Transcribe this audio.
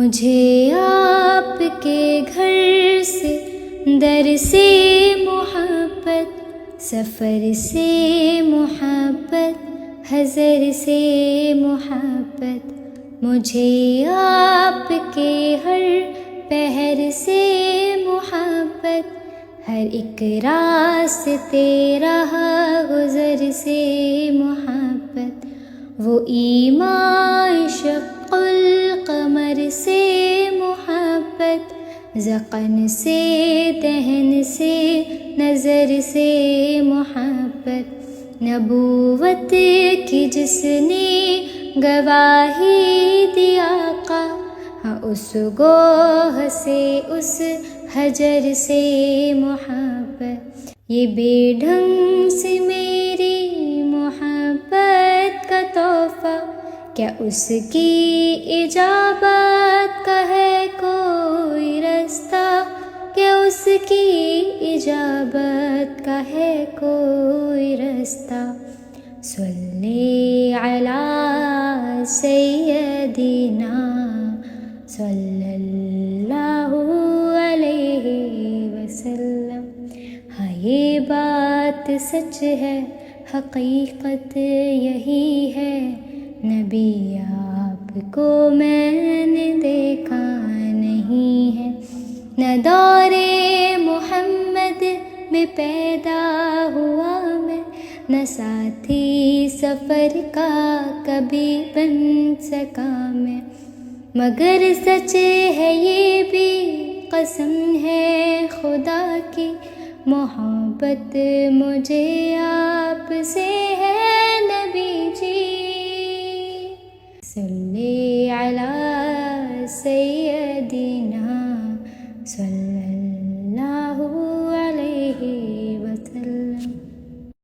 مجھے آپ کے گھر سے در سے محبت، سفر سے محبت، حضر سے محبت، مجھے آپ کے ہر پہر سے محبت، ہر ایک راستے راہ گزر سے محبت، وہ ایمان شق القمر سے محبت، ذقن سے دہن سے نظر سے محبت، نبوت کی جس نے گواہی دی آقا، ہاں اس گوہ سے اس حجر سے محبت، یہ بے ڈھنگ سے میری محبت کا تحفہ، کیا اس کی اجابت کا ہے کوئی رستہ، کیا اس کی اجابت کا ہے کوئی رستہ، صلی علی سیدنا صلی اللہ علیہ وسلم۔ ہاں یہ بات سچ ہے، حقیقت یہی ہے، نبی آپ کو میں نے دیکھا نہیں ہے، نہ دور محمد میں پیدا ہوا میں، نہ ساتھی سفر کا کبھی بن سکا میں، مگر سچ ہے یہ بھی قسم ہے خدا کی، محبت مجھے آپ سے ہے نبی جی، صلی علی